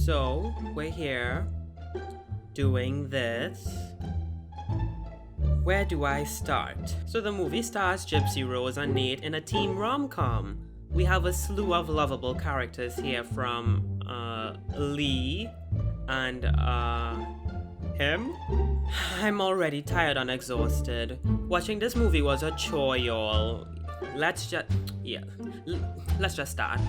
So, we're here doing this. Where do I start? So the movie stars Gypsy Rose and Nate in a teen rom-com. We have a slew of lovable characters here from Lee and him. I'm already tired and exhausted. Watching this movie was a chore, y'all. Let's just start.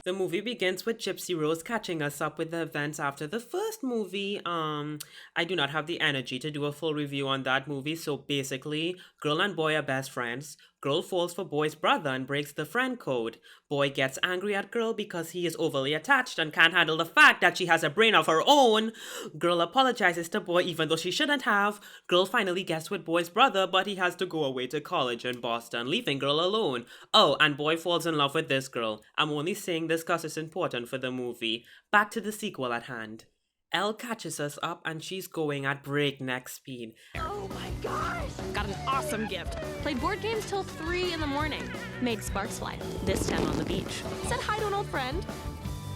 The movie begins with Gypsy Rose catching us up with the events after the first movie. I do not have the energy to do a full review on that movie, so basically, girl and boy are best friends. Girl falls for boy's brother and breaks the friend code. Boy gets angry at girl because he is overly attached and can't handle the fact that she has a brain of her own. Girl apologizes to boy even though she shouldn't have. Girl finally gets with boy's brother, but he has to go away to college in Boston, leaving girl alone. Oh, and boy falls in love with this girl. I'm only saying this because it's important for the movie. Back to the sequel at hand. Elle catches us up and she's going at breakneck speed. Oh my gosh! Got an awesome gift. Played board games till 3 in the morning. Made sparks fly, this time on the beach. Said hi to an old friend.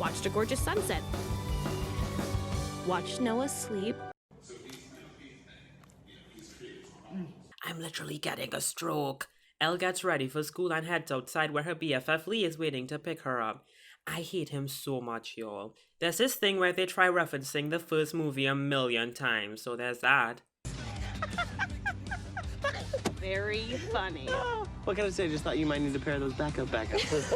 Watched a gorgeous sunset. Watched Noah sleep. I'm literally getting a stroke. Elle gets ready for school and heads outside where her BFF Lee is waiting to pick her up. I hate him so much, y'all. There's this thing where they try referencing the first movie 1,000,000 times, so there's that. Very funny. What can I say? Just thought you might need a pair of those backups.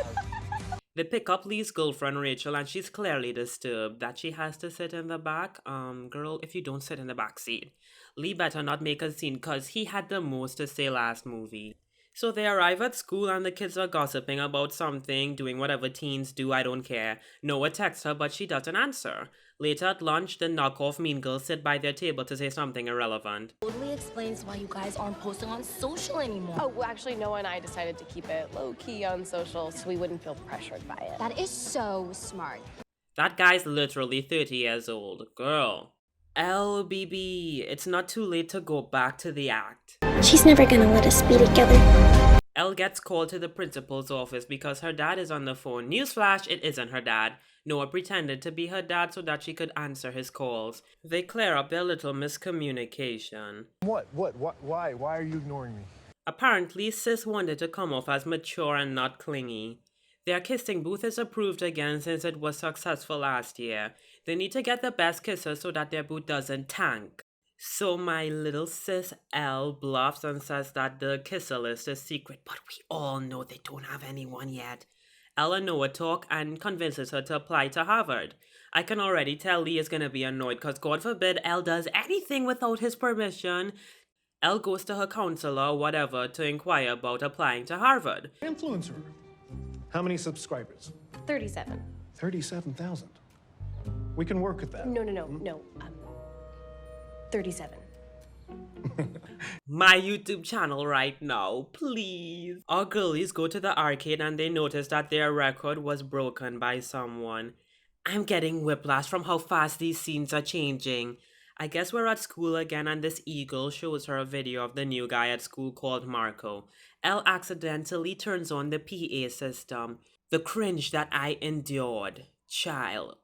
They pick up Lee's girlfriend Rachel and she's clearly disturbed that she has to sit in the back. Girl, if you don't sit in the back seat. Lee better not make a scene cause he had the most to say last movie. So they arrive at school and the kids are gossiping about something, doing whatever teens do, I don't care. Noah texts her but she doesn't answer. Later at lunch, the knockoff mean girls sit by their table to say something irrelevant. Totally explains why you guys aren't posting on social anymore. Oh, well, actually, Noah and I decided to keep it low-key on social so we wouldn't feel pressured by it. That is so smart. That guy's literally 30 years old. Girl. LBB, it's not too late to go back to the act. She's never gonna let us be together. Elle gets called to the principal's office because her dad is on the phone. Newsflash, it isn't her dad. Noah pretended to be her dad so that she could answer his calls. They clear up their little miscommunication. What? Why? Why are you ignoring me? Apparently, Sis wanted to come off as mature and not clingy. Their kissing booth is approved again since it was successful last year. They need to get the best kisser so that their booth doesn't tank. So my little sis Elle bluffs and says that the kisser list is secret, but we all know they don't have anyone yet. Elle and Noah talk and convinces her to apply to Harvard. I can already tell Lee is gonna be annoyed because God forbid Elle does anything without his permission. Elle goes to her counselor or whatever to inquire about applying to Harvard. Influencer. How many subscribers? 37. 37,000. We can work with that. No. 37. My YouTube channel right now, please. Our girlies go to the arcade and they notice that their record was broken by someone. I'm getting whiplash from how fast these scenes are changing. I guess we're at school again and this eagle shows her a video of the new guy at school called Marco. Elle accidentally turns on the PA system. The cringe that I endured. Child.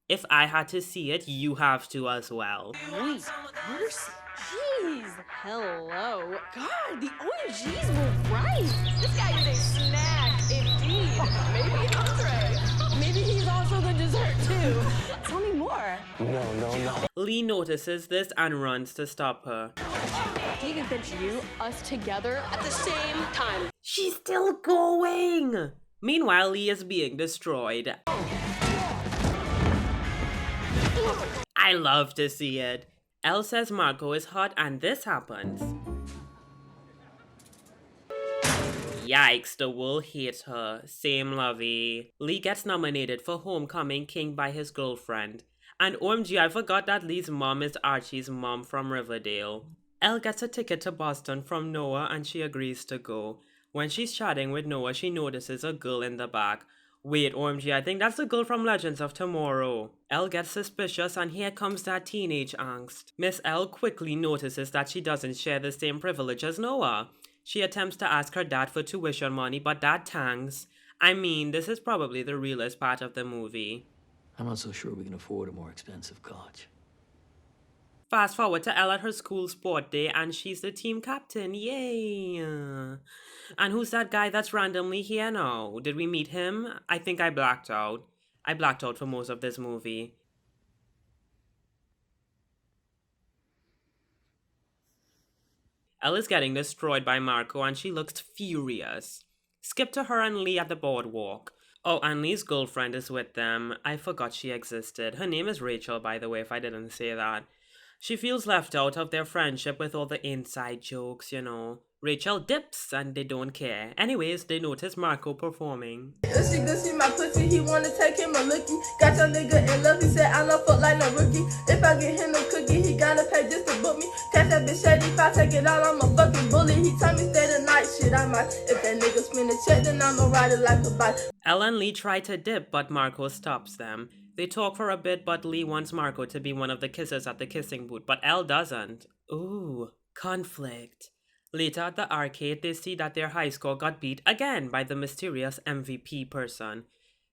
If I had to see it, you have to as well. Wait, mercy. Jeez. Hello. God, the OMGs were right. This guy is a snack, indeed. Maybe entree. Maybe he's also the dessert, too. Tell me more. No. Lee notices this and runs to stop her. David bench you, us together at the same time. She's still going! Meanwhile, Lee is being destroyed. I love to see it. Elle says Marco is hot and this happens. Yikes, the world hates her. Same lovey. Lee gets nominated for Homecoming King by his girlfriend. And OMG, I forgot that Lee's mom is Archie's mom from Riverdale. Elle gets a ticket to Boston from Noah and she agrees to go. When she's chatting with Noah, she notices a girl in the back. Wait, OMG, I think that's the girl from Legends of Tomorrow. Elle gets suspicious and here comes that teenage angst. Miss Elle quickly notices that she doesn't share the same privilege as Noah. She attempts to ask her dad for tuition money, but dad tangs. I mean, this is probably the realest part of the movie. I'm not so sure we can afford a more expensive college. Fast forward to Elle at her school sport day, and she's the team captain. Yay! And who's that guy that's randomly here now? Did we meet him? I think I blacked out. I blacked out for most of this movie. Elle is getting destroyed by Marco, and she looks furious. Skip to her and Lee at the boardwalk. Oh, and Lee's girlfriend is with them. I forgot she existed. Her name is Rachel, by the way, if I didn't say that. She feels left out of their friendship with all the inside jokes, you know. Rachel dips and they don't care. Anyways, they notice Marco performing. If she good, see my pussy, he wanna take him a lookie. Got your nigga in love, he said I don't fuck like no rookie. If I get him no cookie, he gotta pay just to book me. Catch that bitch shady, if I take it out, I'm a fucking bully. He told me stay the night, shit, I might. If that nigga spin the check, then I'ma ride it like a bike. Elle and Lee try to dip, but Marco stops them. They talk for a bit, but Lee wants Marco to be one of the kissers at the kissing booth, but Elle doesn't. Ooh, conflict. Later at the arcade, they see that their high score got beat again by the mysterious MVP person.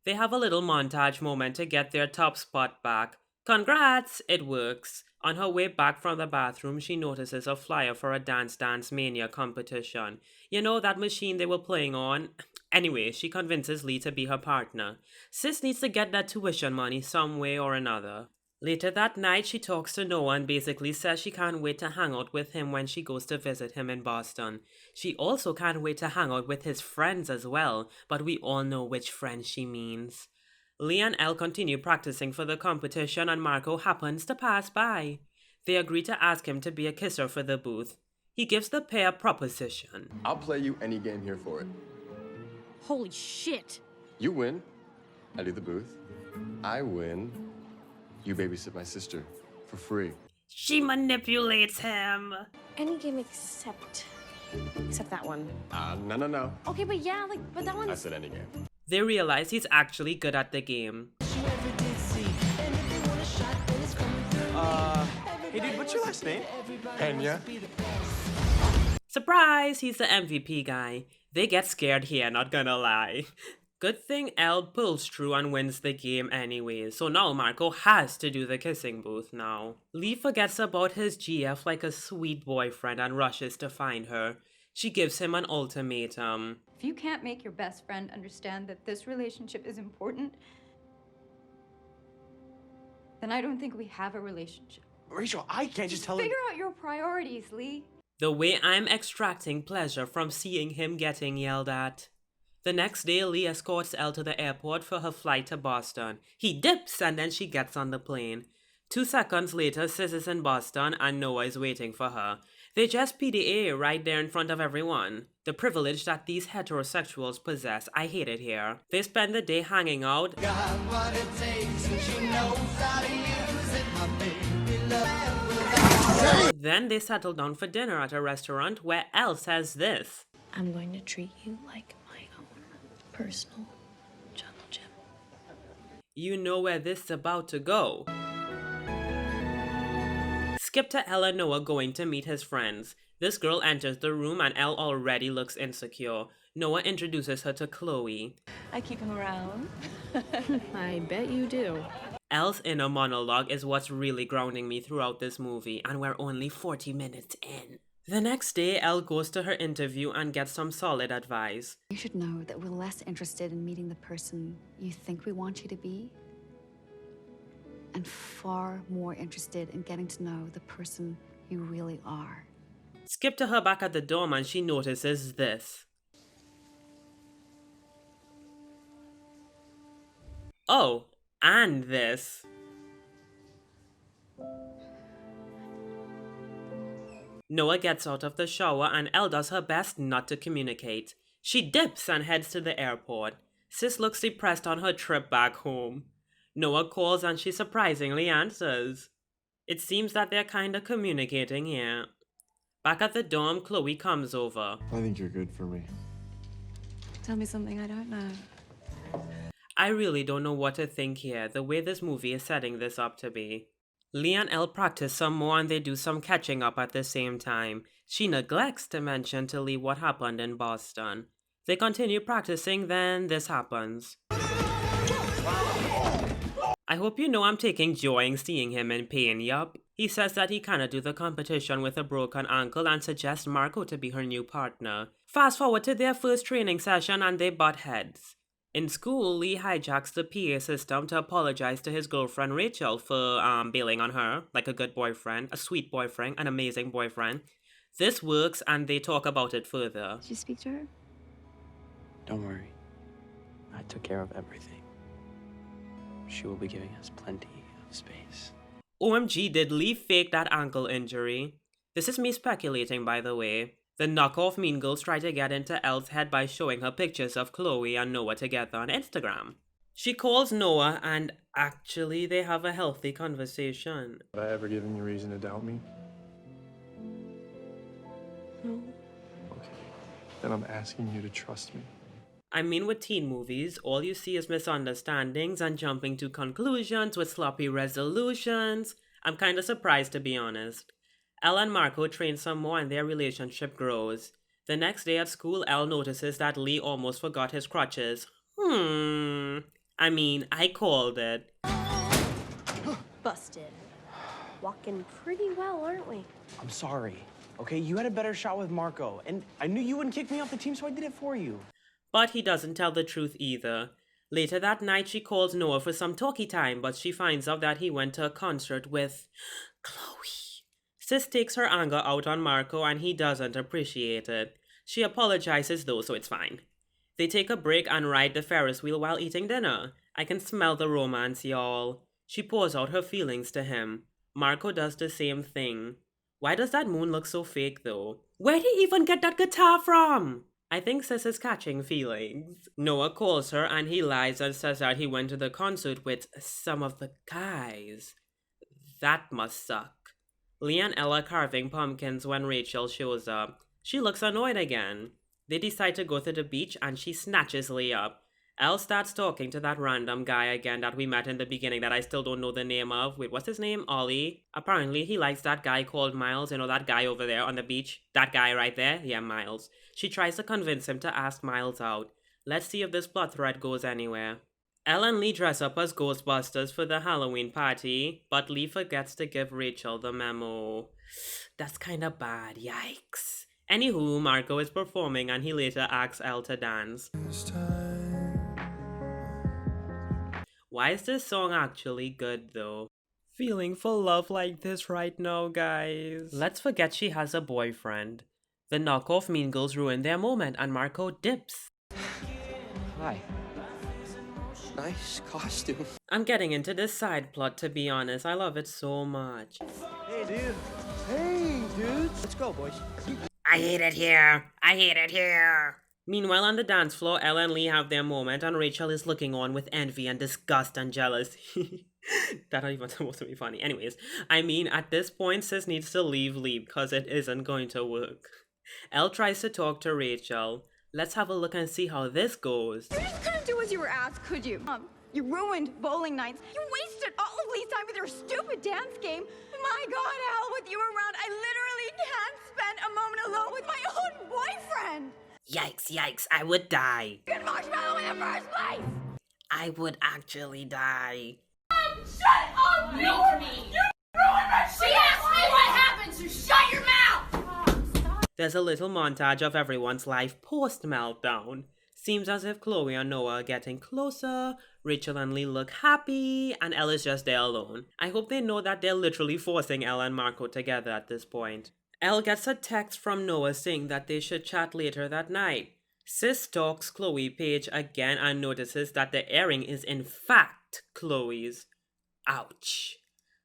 They have a little montage moment to get their top spot back. Congrats! It works. On her way back from the bathroom, she notices a flyer for a Dance Dance Mania competition. You know, that machine they were playing on? Anyway, she convinces Lee to be her partner. Sis needs to get that tuition money some way or another. Later that night, she talks to Noah and basically says she can't wait to hang out with him when she goes to visit him in Boston. She also can't wait to hang out with his friends as well, but we all know which friends she means. Lee and Elle continue practicing for the competition and Marco happens to pass by. They agree to ask him to be a kisser for the booth. He gives the pair a proposition. I'll play you any game here for it. Holy shit. You win, I do the booth. I win, you babysit my sister for free. She manipulates him. Any game except that one. No. Okay, but yeah, but that I one's said any game. They realize he's actually good at the game. Hey dude, what's your last name? Pena. Surprise! He's the MVP guy. They get scared here, not gonna lie. Good thing Elle pulls through and wins the game anyway, so now Marco has to do the kissing booth now. Lee forgets about his GF like a sweet boyfriend and rushes to find her. She gives him an ultimatum. If you can't make your best friend understand that this relationship is important, then I don't think we have a relationship. Rachel, I can't just tell her. Figure out your priorities, Lee. The way I'm extracting pleasure from seeing him getting yelled at. The next day, Lee escorts Elle to the airport for her flight to Boston. He dips and then she gets on the plane. 2 seconds later, Sis is in Boston and Noah is waiting for her. They just PDA right there in front of everyone. The privilege that these heterosexuals possess, I hate it here. They spend the day hanging out. Got what it takes and she knows how to use it, my baby love. Then they settle down for dinner at a restaurant where Elle says this. I'm going to treat you like my own personal jungle gym. You know where this is about to go. Skip to Elle and Noah going to meet his friends. This girl enters the room and Elle already looks insecure. Noah introduces her to Chloe. I keep him around. I bet you do. Elle's inner monologue is what's really grounding me throughout this movie, and we're only 40 minutes in. The next day, Elle goes to her interview and gets some solid advice. You should know that we're less interested in meeting the person you think we want you to be, and far more interested in getting to know the person you really are. Skip to her back at the dorm and she notices this. Oh, and this. Noah gets out of the shower and Elle does her best not to communicate. She dips and heads to the airport. Sis looks depressed on her trip back home. Noah calls and she surprisingly answers. It seems that they're kinda communicating here. Back at the dorm, Chloe comes over. I think you're good for me. Tell me something I don't know. I really don't know what to think here, the way this movie is setting this up to be. Lee and Elle practice some more and they do some catching up at the same time. She neglects to mention to Lee what happened in Boston. They continue practicing, then this happens. I hope you know I'm taking joy in seeing him in pain, yup. He says that he cannot do the competition with a broken ankle and suggests Marco to be her new partner. Fast forward to their first training session and they butt heads. In school, Lee hijacks the PA system to apologize to his girlfriend Rachel for bailing on her, like a good boyfriend, a sweet boyfriend, an amazing boyfriend. This works and they talk about it further. Did you speak to her? Don't worry. I took care of everything. She will be giving us plenty of space. OMG, did Lee fake that ankle injury? This is me speculating, by the way. The knockoff Mean Girls try to get into Elle's head by showing her pictures of Chloe and Noah together on Instagram. She calls Noah and actually they have a healthy conversation. Have I ever given you reason to doubt me? No. Okay. Then I'm asking you to trust me. I mean, with teen movies, all you see is misunderstandings and jumping to conclusions with sloppy resolutions. I'm kinda surprised, to be honest. Elle and Marco train some more and their relationship grows. The next day at school, Elle notices that Lee almost forgot his crutches. I mean, I called it. Busted. Walking pretty well, aren't we? I'm sorry. Okay, you had a better shot with Marco, and I knew you wouldn't kick me off the team, so I did it for you. But he doesn't tell the truth either. Later that night, she calls Noah for some talkie time, but she finds out that he went to a concert with Chloe. Sis takes her anger out on Marco and he doesn't appreciate it. She apologizes though, so it's fine. They take a break and ride the Ferris wheel while eating dinner. I can smell the romance, y'all. She pours out her feelings to him. Marco does the same thing. Why does that moon look so fake though? Where'd he even get that guitar from? I think Sis is catching feelings. Noah calls her and he lies and says that he went to the concert with some of the guys. That must suck. Lee and Elle are carving pumpkins when Rachel shows up. She looks annoyed again. They decide to go to the beach and she snatches Lee up. Elle starts talking to that random guy again that we met in the beginning that I still don't know the name of. Wait, what's his name? Ollie. Apparently he likes that guy called Miles. You know, that guy over there on the beach? That guy right there? Yeah, Miles. She tries to convince him to ask Miles out. Let's see if this plot thread goes anywhere. Elle and Lee dress up as Ghostbusters for the Halloween party, but Lee forgets to give Rachel the memo. That's kinda bad, yikes. Anywho, Marco is performing and he later asks Elle to dance. Why is this song actually good though? Feeling for love like this right now, guys. Let's forget she has a boyfriend. The knockoff Mean Girls ruin their moment and Marco dips. Hi. Nice costume. I'm getting into this side plot, to be honest. I love it so much. Hey, dude. Hey, dude. Let's go, boys. I hate it here. I hate it here. Meanwhile, on the dance floor, Elle and Lee have their moment, and Rachel is looking on with envy and disgust and jealousy. That's not even supposed to be funny. Anyways, I mean, at this point, Sis needs to leave Lee because it isn't going to work. Elle tries to talk to Rachel. Let's have a look and see how this goes. You just couldn't do as you were asked, could you? You ruined bowling nights. You wasted all of Lee's time with your stupid dance game. My God, Al, with you around, I literally can't spend a moment alone with my own boyfriend. Yikes, yikes, I would die. Good marshmallow in the first place. I would actually die. Shut up, you ruined my shit. She asked me what happened, so shut your mouth. There's a little montage of everyone's life post-meltdown. Seems as if Chloe and Noah are getting closer, Rachel and Lee look happy, and Elle is just there alone. I hope they know that they're literally forcing Elle and Marco together at this point. Elle gets a text from Noah saying that they should chat later that night. Sis stalks Chloe page again and notices that the earring is in fact Chloe's. Ouch.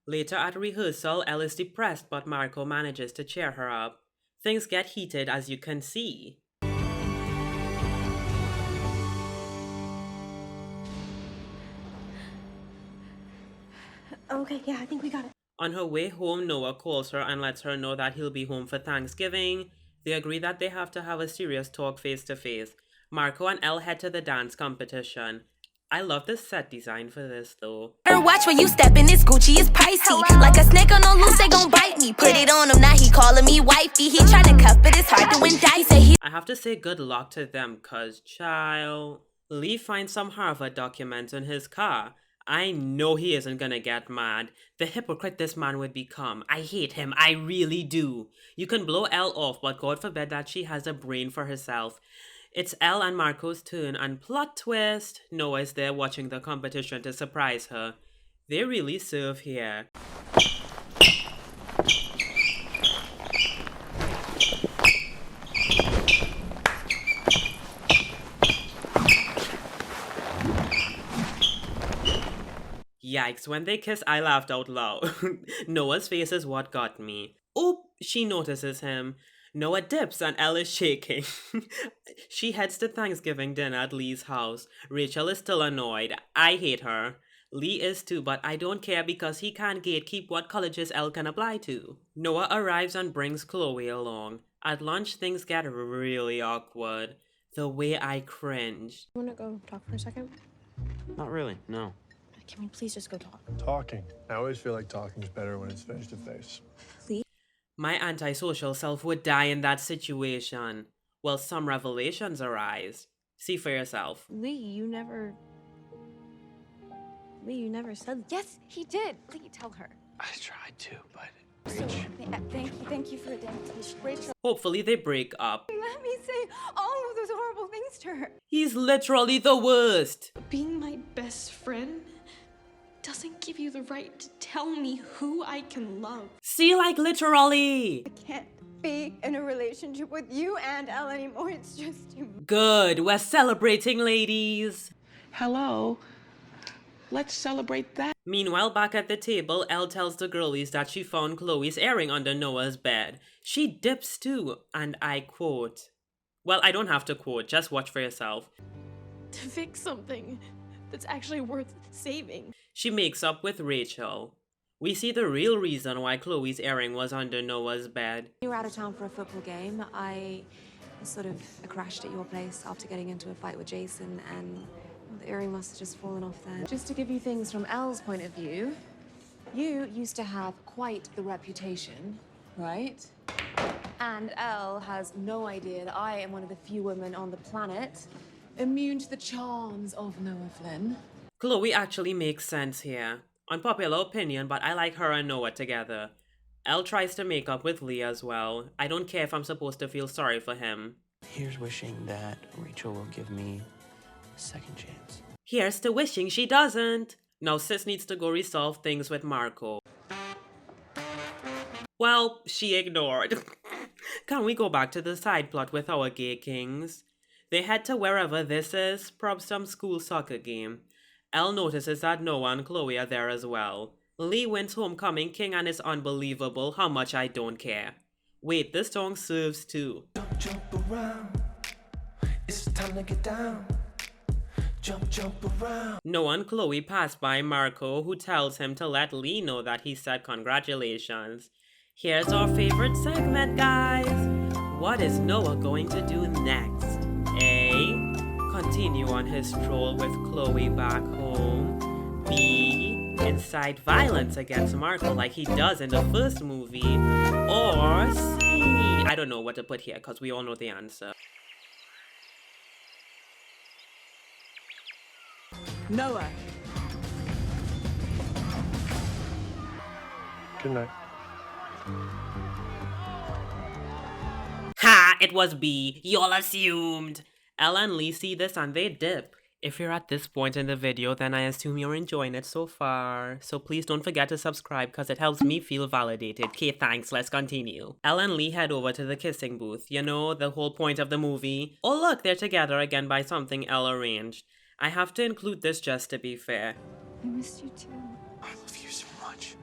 Later at rehearsal, Elle is depressed but Marco manages to cheer her up. Things get heated as you can see. Okay, yeah, I think we got it. On her way home, Noah calls her and lets her know that he'll be home for Thanksgiving. They agree that they have to have a serious talk face to face. Marco and Elle head to the dance competition. I love the set design for this though. Watch when you step in, this Gucci is pricey. Like a snake on a loose, they gon' bite me. Put it on him, now he calling me wifey. He tryna cuff it, it's hard to win dice. I have to say good luck to them, cause child. Lee finds some Harvard documents in his car. I know he isn't gonna get mad. The hypocrite this man would become. I hate him, I really do. You can blow Elle off, but God forbid that she has a brain for herself. It's Elle and Marco's turn, and plot twist, Noah is there watching the competition to surprise her. They really serve here. Yikes, when they kiss, I laughed out loud. Noah's face is what got me. Oh, she notices him. Noah dips and Elle is shaking. She heads to Thanksgiving dinner at Lee's house. Rachel is still annoyed. I hate her. Lee is too, but I don't care because he can't gatekeep what colleges Elle can apply to. Noah arrives and brings Chloe along. At lunch, things get really awkward. The way I cringed. You wanna go talk for a second? Not really, no. Can we please just go talk? Talking. I always feel like talking's better when it's face to face. Lee? My antisocial self would die in that situation. Well, some revelations arise. See for yourself. Lee, you never said. Yes, he did. Lee, tell her. I tried to, but... So, thank you for the dedication. Rachel, Hopefully they break up. let me say all of those horrible things to her. He's literally the worst. Being my best friend doesn't give you the right to tell me who I can love. See, like literally. I can't be in a relationship with you and Elle anymore. It's just too much. Good, we're celebrating, ladies. Hello. Let's celebrate that. Meanwhile, back at the table, Elle tells the girlies that she found Chloe's earring under Noah's bed. She dips too, and I quote. Well, I don't have to quote, just watch for yourself. To fix something that's actually worth saving. She makes up with Rachel. We see the real reason why Chloe's earring was under Noah's bed. You were out of town for a football game. I sort of crashed at your place after getting into a fight with Jason, and the earring must have just fallen off there. Just to give you things from Elle's point of view, you used to have quite the reputation, right? And Elle has no idea that I am one of the few women on the planet immune to the charms of Noah Flynn. Chloe actually makes sense here. Unpopular opinion, but I like her and Noah together. Elle tries to make up with Lee as well. I don't care if I'm supposed to feel sorry for him. Here's wishing that Rachel will give me a second chance. Here's to wishing she doesn't. Now Sis needs to go resolve things with Marco. Well, she ignored. Can we go back to the side plot with our gay kings? They head to wherever this is, probably some school soccer game. Elle notices that Noah and Chloe are there as well. Lee wins Homecoming King and it's unbelievable how much I don't care. Wait, this song serves too. Jump around. It's time to get down. Jump around. Noah and Chloe pass by Marco, who tells him to let Lee know that he said congratulations. Here's our favorite segment, guys. What is Noah going to do next? A. Continue on his stroll with Chloe back home. B. Incite violence against Marco like he does in the first movie. Or C. I don't know what to put here because we all know the answer. Noah. Good night. Ha! It was B. Y'all assumed. Elle and Lee see this and they dip. If you're at this point in the video, then I assume you're enjoying it so far. So please don't forget to subscribe because it helps me feel validated. Okay, thanks, let's continue. Elle and Lee head over to the kissing booth. You know, the whole point of the movie. Oh look, they're together again by something Elle arranged. I have to include this just to be fair. I missed you too. I love you so much.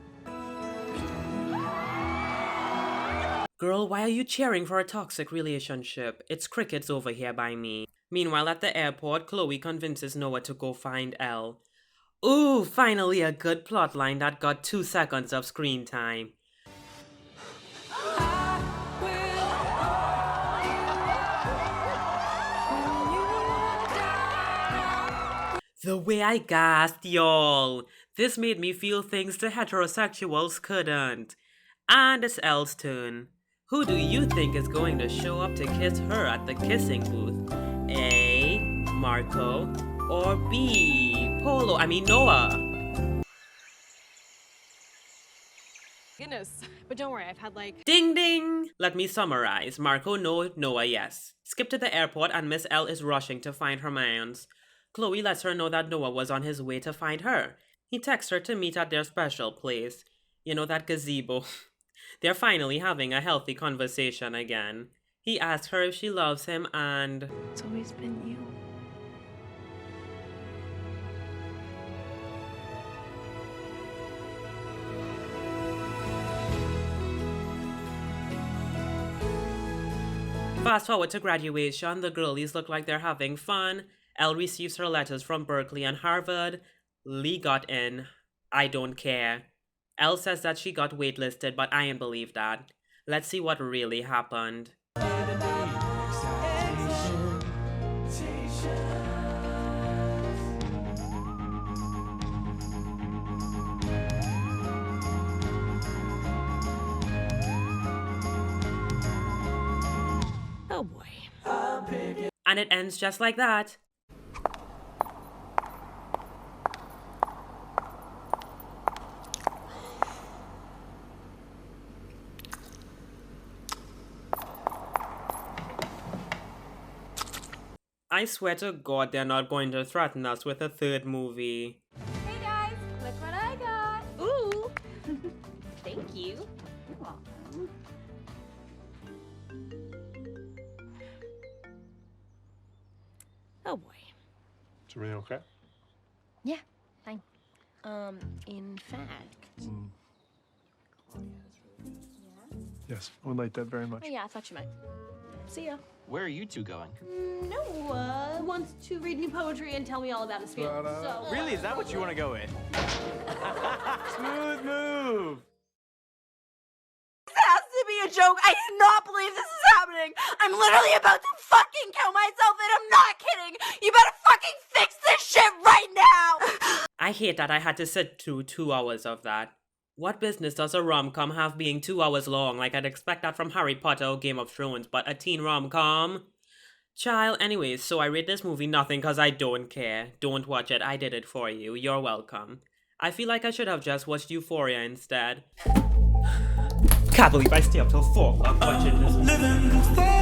Girl, why are you cheering for a toxic relationship? It's crickets over here by me. Meanwhile, at the airport, Chloe convinces Noah to go find Elle. Ooh, finally a good plotline that got 2 seconds of screen time. The way I gasped, y'all. This made me feel things the heterosexuals couldn't. And it's Elle's turn. Who do you think is going to show up to kiss her at the kissing booth? A. Marco. Or B. Noah. goodness. But don't worry, I've had like... Ding ding! Let me summarize. Marco no, Noah yes. Skip to the airport and Miss L is rushing to find her mans. Chloe lets her know that Noah was on his way to find her. He texts her to meet at their special place. You know, that gazebo. They're finally having a healthy conversation again. He asks her if she loves him and... It's always been you. Fast forward to graduation, the girlies look like they're having fun. Elle receives her letters from Berkeley and Harvard. Lee got in. I don't care. Elle says that she got waitlisted, but I ain't believe that. Let's see what really happened. Oh boy. And it ends just like that. I swear to God they're not going to threaten us with a third movie. Hey guys, look what I got. Ooh. Thank you. You're welcome. Oh boy. Is everything okay? Yeah, fine. In fact. Yes, I would like that very much. Oh yeah, I thought you might. See ya. Where are you two going? Noah wants to read me poetry and tell me all about his feelings. So, Really? Is that what you want to go with? Smooth move! This has to be a joke. I cannot believe this is happening. I'm literally about to fucking kill myself and I'm not kidding. You better fucking fix this shit right now. I hate that I had to sit through 2 hours of that. What business does a rom-com have being 2 hours long? Like I'd expect that from Harry Potter or Game of Thrones, but a teen rom-com? Child, anyways, so I rate this movie nothing because I don't care. Don't watch it, I did it for you. You're welcome. I feel like I should have just watched Euphoria instead. Can't believe I stay up till 4 o'clock watching this movie.